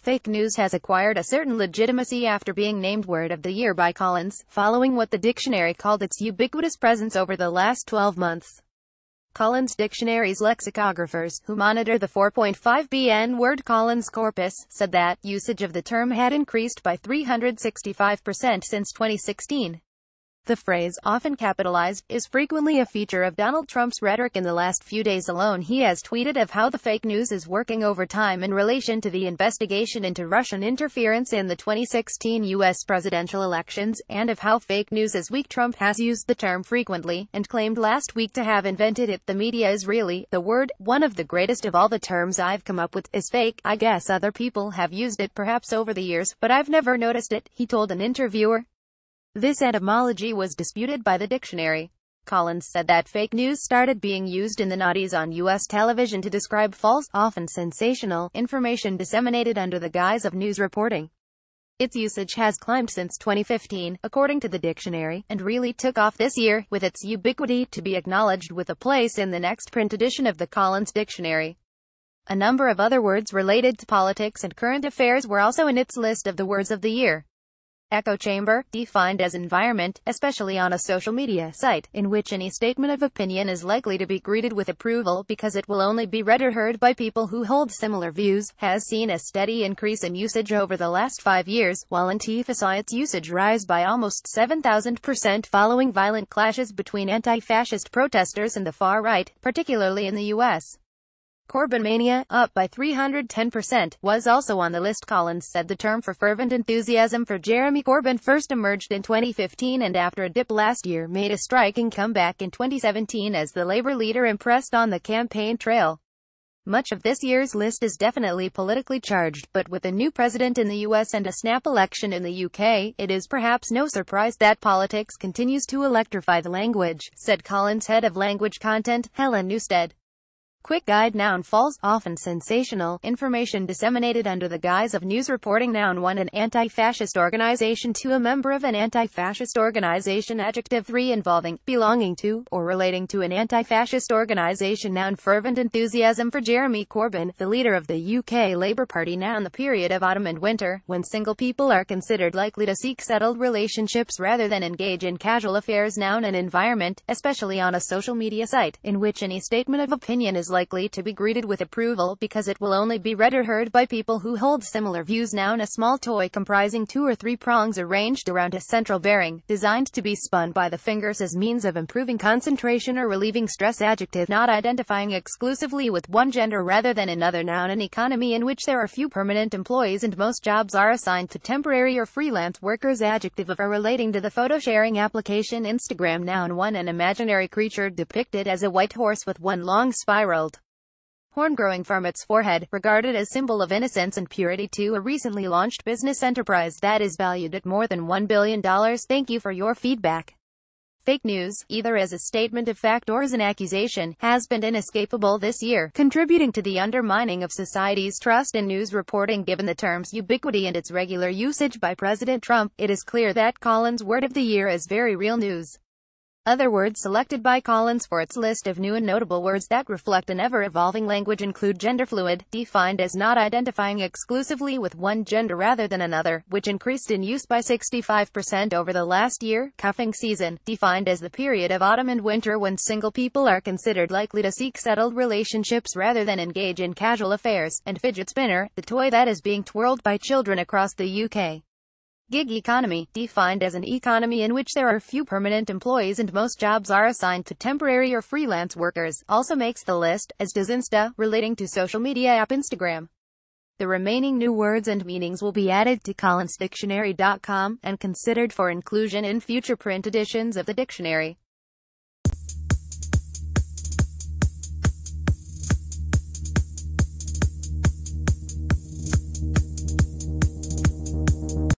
Fake news has acquired a certain legitimacy after being named Word of the Year by Collins, following what the dictionary called its ubiquitous presence over the last 12 months. Collins Dictionary's lexicographers, who monitor the 4.5 billion word Collins corpus, said that usage of the term had increased by 365% since 2016. The phrase, often capitalized, is frequently a feature of Donald Trump's rhetoric. In the last few days alone, he has tweeted of how the fake news is working overtime in relation to the investigation into Russian interference in the 2016 U.S. presidential elections, and of how fake news is weak. Trump has used the term frequently, and claimed last week to have invented it. The media is really the word. One of the greatest of all the terms I've come up with is fake. I guess other people have used it perhaps over the years, but I've never noticed it, he told an interviewer. This etymology was disputed by the dictionary. Collins said that fake news started being used in the '90s on U.S. television to describe false, often sensational, information disseminated under the guise of news reporting. Its usage has climbed since 2015, according to the dictionary, and really took off this year, with its ubiquity to be acknowledged with a place in the next print edition of the Collins Dictionary. A number of other words related to politics and current affairs were also in its list of the words of the year. Echo chamber, defined as environment, especially on a social media site, in which any statement of opinion is likely to be greeted with approval because it will only be read or heard by people who hold similar views, has seen a steady increase in usage over the last 5 years, while Antifa saw its usage rise by almost 7,000% following violent clashes between anti-fascist protesters and the far right, particularly in the U.S. Corbyn mania, up by 310%, was also on the list. Collins said the term for fervent enthusiasm for Jeremy Corbyn first emerged in 2015 and after a dip last year made a striking comeback in 2017 as the Labour leader impressed on the campaign trail. Much of this year's list is definitely politically charged, but with a new president in the US and a snap election in the UK, it is perhaps no surprise that politics continues to electrify the language, said Collins' head of language content, Helen Newstead. Quick guide. Noun false, often sensational, information disseminated under the guise of news reporting. Noun 1 an anti-fascist organization. 2 a member of an anti-fascist organization. Adjective 3 involving, belonging to, or relating to an anti-fascist organization. Noun fervent enthusiasm for Jeremy Corbyn, the leader of the UK Labour Party. Noun the period of autumn and winter, when single people are considered likely to seek settled relationships rather than engage in casual affairs. Noun an environment, especially on a social media site, in which any statement of opinion is likely to be greeted with approval because it will only be read or heard by people who hold similar views. Noun a small toy comprising 2 or 3 prongs arranged around a central bearing, designed to be spun by the fingers as means of improving concentration or relieving stress. Adjective not identifying exclusively with one gender rather than another. Noun an economy in which there are few permanent employees and most jobs are assigned to temporary or freelance workers. Adjective of or relating to the photo sharing application Instagram. Noun 1 an imaginary creature depicted as a white horse with one long spiraled horn growing from its forehead, regarded as symbol of innocence and purity. 2 a recently launched business enterprise that is valued at more than $1 billion. Thank you for your feedback. Fake news, either as a statement of fact or as an accusation, has been inescapable this year, contributing to the undermining of society's trust in news reporting. Given the term's ubiquity and its regular usage by President Trump, it is clear that Collins' Word of the Year is very real news. Other words selected by Collins for its list of new and notable words that reflect an ever-evolving language include genderfluid, defined as not identifying exclusively with one gender rather than another, which increased in use by 65% over the last year. Cuffing season, defined as the period of autumn and winter when single people are considered likely to seek settled relationships rather than engage in casual affairs. And fidget spinner, the toy that is being twirled by children across the UK. Gig economy, defined as an economy in which there are few permanent employees and most jobs are assigned to temporary or freelance workers, also makes the list, as does Insta, relating to social media app Instagram. The remaining new words and meanings will be added to collinsdictionary.com and considered for inclusion in future print editions of the dictionary.